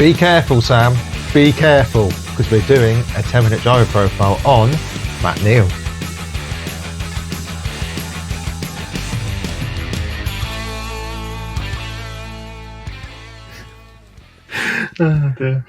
Be careful, Sam. Be careful, because we're doing a 10-minute driver profile on Matt Neal. Oh dear.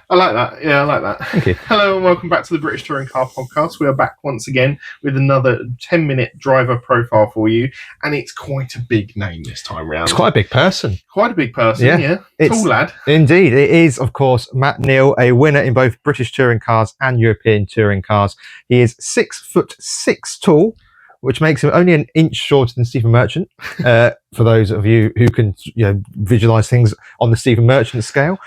I like that. Yeah, I like that. Thank you. Hello and welcome back to the British Touring Car Podcast. We are back once again with another 10-minute driver profile for you, and it's quite a big name this time round. It's quite a big person. Quite a big person, yeah. Tall lad. Indeed. It is, of course, Matt Neal, a winner in both British touring cars and European touring cars. He is 6'6" tall, which makes him only an inch shorter than Stephen Merchant, for those of you who can visualise things on the Stephen Merchant scale.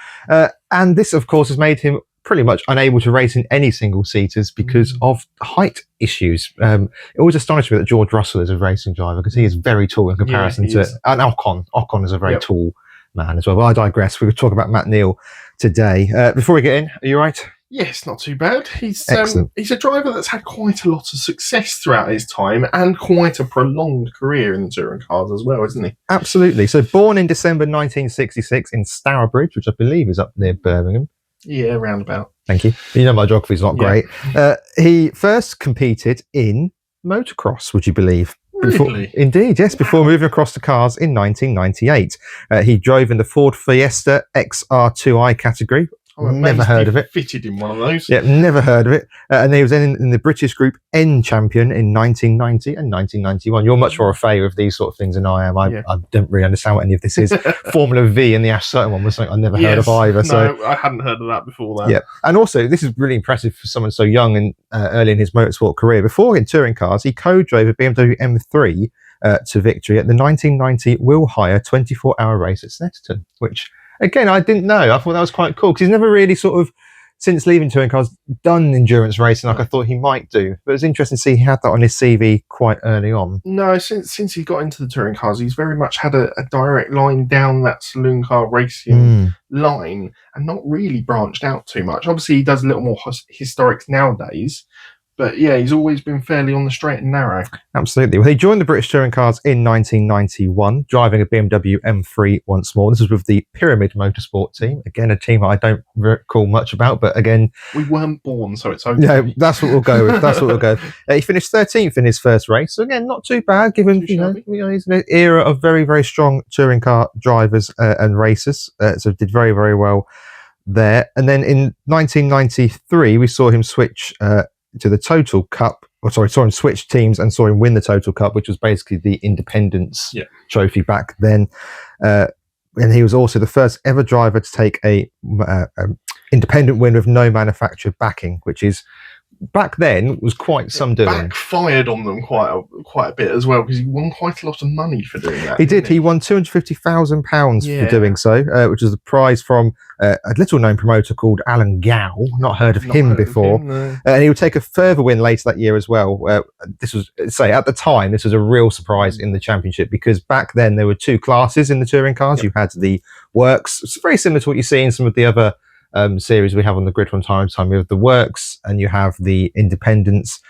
And this, of course, has made him pretty much unable to race in any single-seaters because of height issues. It always astonished me that George Russell is a racing driver because he is very tall in comparison to... And Ocon. Ocon is a very tall man as well. But I digress. We were talking about Matt Neal today. Before we get in, are you right? Yes, not too bad. He's a driver that's had quite a lot of success throughout his time and quite a prolonged career in the touring cars as well, isn't he? Absolutely. So born in December 1966 in Stourbridge, which I believe is up near Birmingham. Yeah, roundabout. Thank you. You know my geography's not great. He first competed in motocross, would you believe? Really? Indeed, yes. Before moving across to cars in 1998. He drove in the Ford Fiesta XR2i category. Never heard of it. Fitted in one of those. Yeah, never heard of it. And he was in the British Group N champion in 1990 and 1991. You're much more a favour of these sort of things than I am. I don't really understand what any of this is. Formula V and the Ash Sutton one was something I never heard of either. No, I hadn't heard of that before that. Yeah, and also this is really impressive for someone so young and early in his motorsport career. Before in touring cars, he co-drove a BMW M3 to victory at the 1990 Will Hire 24-hour race at Snetterton, which... Again, I didn't know. I thought that was quite cool because he's never really sort of, since leaving touring cars, done endurance racing like I thought he might do. But it was interesting to see he had that on his CV quite early on. No, since he got into the touring cars, he's very much had a direct line down that saloon car racing line and not really branched out too much. Obviously, he does a little more historics nowadays. But yeah, he's always been fairly on the straight and narrow. Absolutely. Well, he joined the British Touring Cars in 1991, driving a BMW M3 once more. This was with the Pyramid Motorsport team. Again, a team I don't recall much about, but again... We weren't born, so it's okay. No, that's what we'll go with. That's what we'll go with. He finished 13th in his first race. So again, not too bad, given he's in an era of very, very strong touring car drivers and racers. So did very, very well there. And then in 1993, we saw him switch... to the Total Cup, saw him switch teams and saw him win the Total Cup, which was basically the Independence trophy back then. And he was also the first ever driver to take a independent win with no manufacturer backing, which is back then was quite some doing. Backfired on them quite a bit as well because he won quite a lot of money for doing that. He did. He won £250,000 for doing so, which was a prize from a little known promoter called Alan Gow. Not heard of him before. And he would take a further win later that year as well. This was, at the time, this was a real surprise in the championship because back then there were two classes in the touring cars. You had the Works. It's very similar to what you see in some of the other series we have on the grid from time to time. You have the Works and you have the Independents,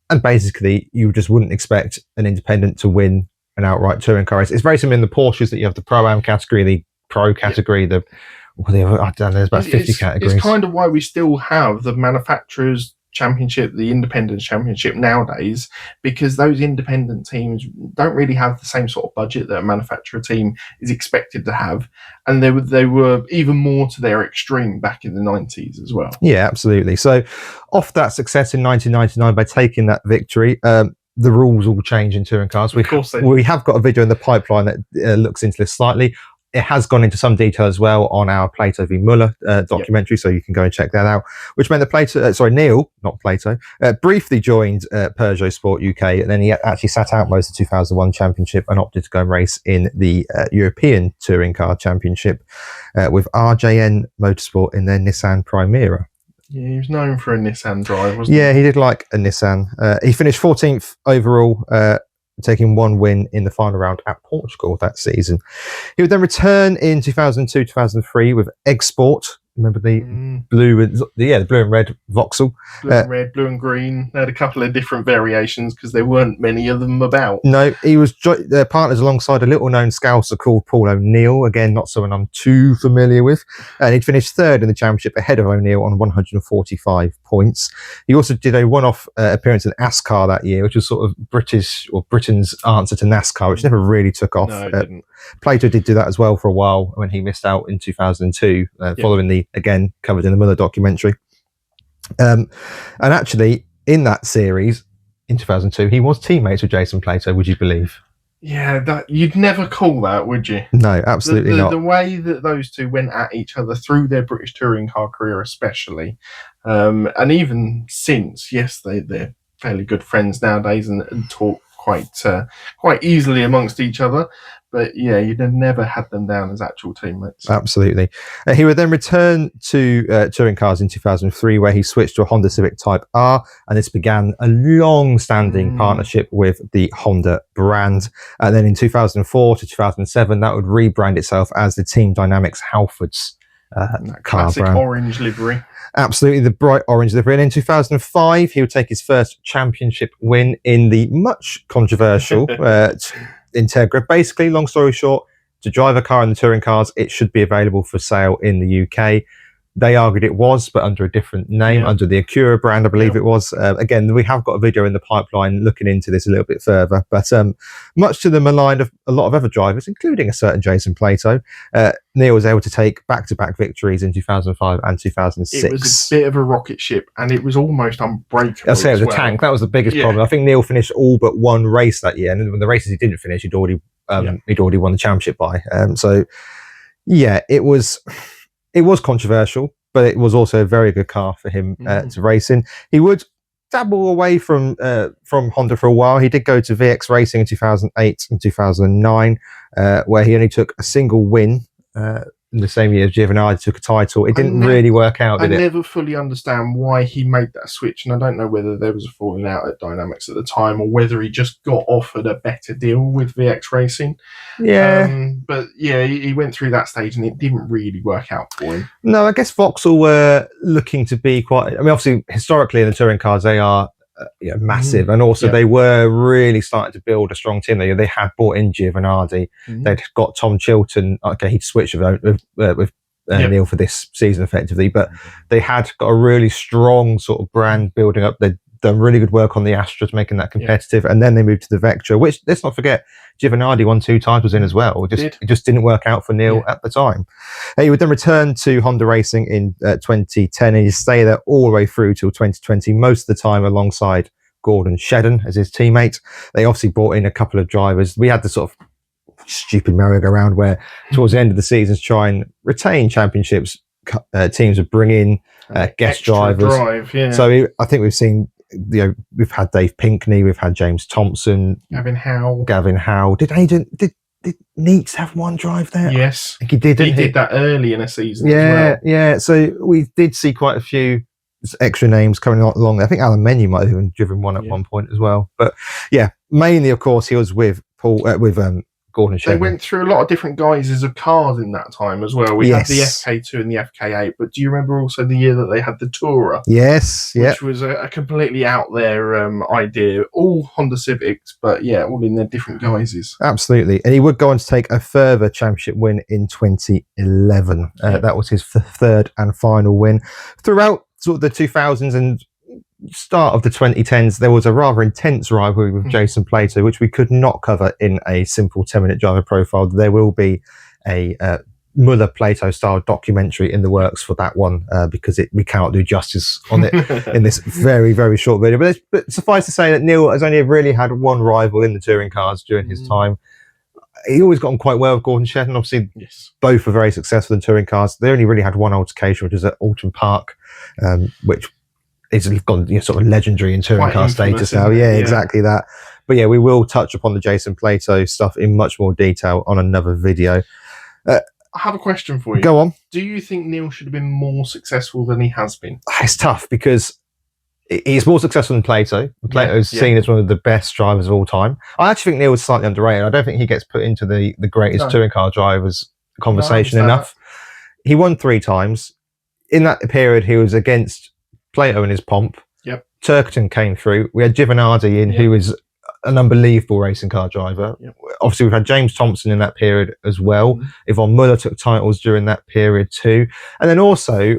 and basically you just wouldn't expect an independent to win an outright touring car race. It's very similar in the Porsches that you have the Pro-Am category, the Pro category, I don't know, there's about 50 categories. It's kind of why we still have the manufacturers championship, the independence championship nowadays, because those independent teams don't really have the same sort of budget that a manufacturer team is expected to have, and they were even more to their extreme back in the 90s as well. Yeah, absolutely. So off that success in 1999 by taking that victory, the rules all change in touring cars. We have got a video in the pipeline that looks into this slightly. It has gone into some detail as well on our Plato v Muller documentary, so you can go and check that out. Which meant that Neal, not Plato, briefly joined Peugeot Sport UK, and then he actually sat out most of the 2001 championship and opted to go and race in the European Touring Car Championship with RJN Motorsport in their Nissan Primera. Yeah, he was known for a Nissan drive, wasn't he? Yeah, he did like a Nissan. He finished 14th overall, taking one win in the final round at Portugal that season. He would then return in 2002-2003 with Egg Sport, remember the blue and the blue and red Vauxhall. Blue and red, blue and green. They had a couple of different variations because there weren't many of them about. No, he was partners alongside a little-known Scouser called Paul O'Neal. Again, not someone I'm too familiar with. And he'd finished third in the championship ahead of O'Neal on 145 points. He also did a one-off appearance in ASCAR that year, which was sort of Britain's answer to NASCAR, which never really took off. No, it didn't. Plato did do that as well for a while when he missed out in 2002, following the, again, covered in the Miller documentary. And actually, in that series, in 2002, he was teammates with Jason Plato, would you believe? Yeah, that you'd never call that, would you? No, absolutely not. The way that those two went at each other through their British touring car career especially, and even since, yes, they're fairly good friends nowadays and talk quite easily amongst each other. But yeah, you'd have never had them down as actual teammates. Absolutely. He would then return to touring cars in 2003, where he switched to a Honda Civic Type R, and this began a long-standing partnership with the Honda brand. And then in 2004 to 2007, that would rebrand itself as the Team Dynamics Halfords car classic brand. Orange livery. Absolutely, the bright orange livery. And in 2005, he would take his first championship win in the much controversial Integra. Basically, long story short, to drive a car in the touring cars, it should be available for sale in the UK. They argued it was, but under a different name, under the Acura brand, I believe it was. Again, we have got a video in the pipeline looking into this a little bit further. But much to the malign of a lot of other drivers, including a certain Jason Plato, Neal was able to take back-to-back victories in 2005 and 2006. It was a bit of a rocket ship, and it was almost unbreakable. I'll say it was a tank. That was the biggest problem. I think Neal finished all but one race that year, and when the races he didn't finish, he'd already won the championship by. So, yeah, it was controversial, but it was also a very good car for him to race in. He would dabble away from Honda for a while. He did go to VX Racing in 2008 and 2009, where he only took a single win in the same year as Giovinazzi took a title. It didn't really work out, did it? I never fully understand why he made that switch, and I don't know whether there was a falling out at Dynamics at the time or whether he just got offered a better deal with VX Racing. Yeah. But yeah, he went through that stage and it didn't really work out for him. No, I guess Vauxhall were looking to be quite... I mean, obviously, historically in the touring cars, they are massive, and also they were really starting to build a strong team. They had brought in Giovinazzi. They'd got Tom Chilton. Okay, he'd switched with Neal for this season effectively, but they had got a really strong sort of brand building up. They'd done really good work on the Astras, making that competitive, and then they moved to the Vectra, which, let's not forget, Giovinazzi won 2 titles in as well. It just didn't work out for Neal at the time. He would then return to Honda Racing in 2010, and he'd stay there all the way through till 2020, most of the time alongside Gordon Shedden as his teammate. They obviously brought in a couple of drivers. We had the sort of stupid merry-go-round where towards the end of the season to try and retain championships, teams would bring in guest drivers. So I think we've seen... we've had Dave Pinkney, we've had James Thompson, Gavin Howe. Did Neats have one drive there? Yes, I think he did. He did that early in a season. Yeah. So we did see quite a few extra names coming along there. I think Alan Menu might have even driven one at one point as well. But yeah, mainly, of course, he was with Gordon Shedden. They went through a lot of different guises of cars in that time as well. We had the FK2 and the FK8, but do you remember also the year that they had the Tourer? Yes, which was a completely out there idea. All Honda Civics, but all in their different guises. Absolutely. And he would go on to take a further championship win in 2011. That was his third and final win. Throughout sort of the 2000s and start of the 2010s, there was a rather intense rivalry with Jason Plato, which we could not cover in a simple 10-minute driver profile. There will be a Muller Plato style documentary in the works for that one, because we cannot do justice on it in this very, very short video. But suffice to say that Neal has only really had one rival in the touring cars during his time. He always got on quite well with Gordon Shedden. Obviously, both were very successful in touring cars. They only really had one altercation, which was at Alton Park, which it's gone sort of legendary in touring car status now. Yeah, exactly that. But yeah, we will touch upon the Jason Plato stuff in much more detail on another video. I have a question for you. Go on. Do you think Neal should have been more successful than he has been? It's tough because he's more successful than Plato. Plato's seen as one of the best drivers of all time. I actually think Neal was slightly underrated. I don't think he gets put into the greatest touring car drivers conversation enough. He won 3 times. in that period, he was against Plato in his pomp. Yep. Turkerton came through. We had Giovanardi in, who was an unbelievable racing car driver. Yep. Obviously, we've had James Thompson in that period as well. Mhm. Yvonne Muller took titles during that period too. And then also,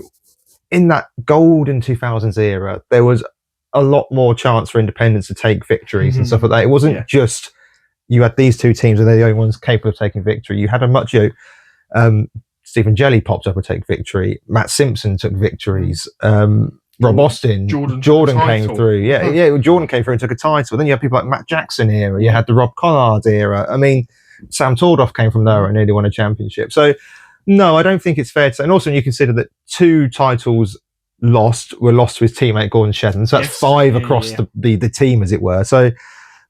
in that golden 2000s era, there was a lot more chance for independents to take victories and stuff like that. It wasn't just you had these two teams and they're the only ones capable of taking victory. You had a much, Stephen Jelly popped up and take victory. Matt Simpson took victories. Rob Austin, Jordan came through. Yeah, Jordan came through and took a title. Then you had people like Matt Jackson era. You had the Rob Collard era. I mean, Sam Tordoff came from there and nearly won a championship. So, no, I don't think it's fair to say. And also, when you consider that 2 titles were lost to his teammate Gordon Shedden. So that's 5 across the team, as it were. So,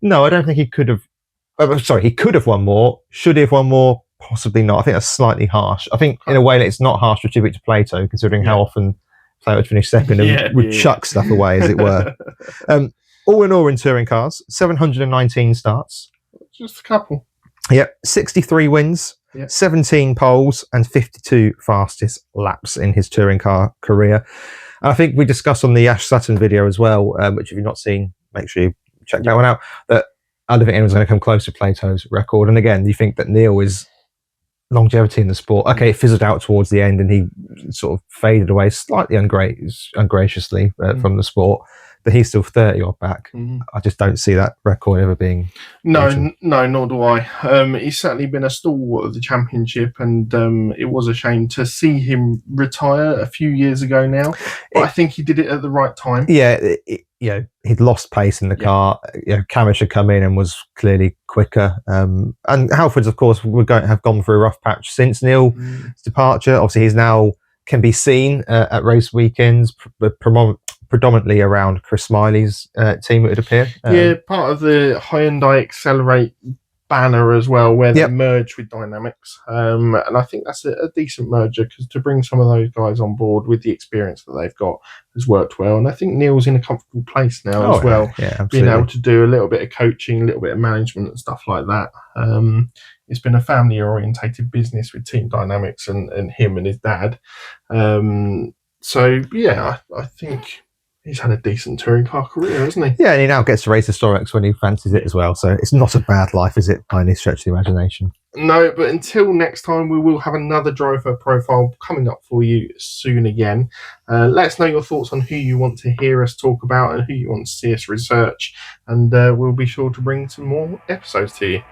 no, I don't think he could have. He could have won more. Should he have won more? Possibly not. I think that's slightly harsh. I think in a way that it's not harsh to attribute to Plato, considering how often Plato finished second and would chuck stuff away, as it were. All in all, in touring cars, 719 starts. Just a couple. Yep, 63 wins, 17 poles, and 52 fastest laps in his touring car career. And I think we discussed on the Ash Sutton video as well, which if you've not seen, make sure you check that one out, that I don't think anyone's going to come close to Plato's record. And again, you think that Neal is longevity in the sport. Okay, it fizzled out towards the end and he sort of faded away slightly ungraciously from the sport, but he's still 30 odd back. I just don't see that record ever being no, nor do I. He's certainly been a stalwart of the championship, and it was a shame to see him retire a few years ago now, but I think he did it at the right time. He'd lost pace in the car. Camish had come in and was clearly quicker. And Halfords, of course, have gone through a rough patch since Neal's departure. Obviously, he's now can be seen at race weekends, predominantly around Chris Smiley's team, it would appear. Part of the Hyundai Accelerate banner as well, where they merge with Dynamics. And I think that's a decent merger, because to bring some of those guys on board with the experience that they've got has worked well. And I think Neal's in a comfortable place now as well, being able to do a little bit of coaching, a little bit of management and stuff like that. It's been a family orientated business with Team Dynamics and him and his dad. I think he's had a decent touring car career, hasn't he? Yeah, and he now gets to race historics when he fancies it as well. So it's not a bad life, is it, by any stretch of the imagination? No, but until next time, we will have another driver profile coming up for you soon again. Let us know your thoughts on who you want to hear us talk about and who you want to see us research. And we'll be sure to bring some more episodes to you.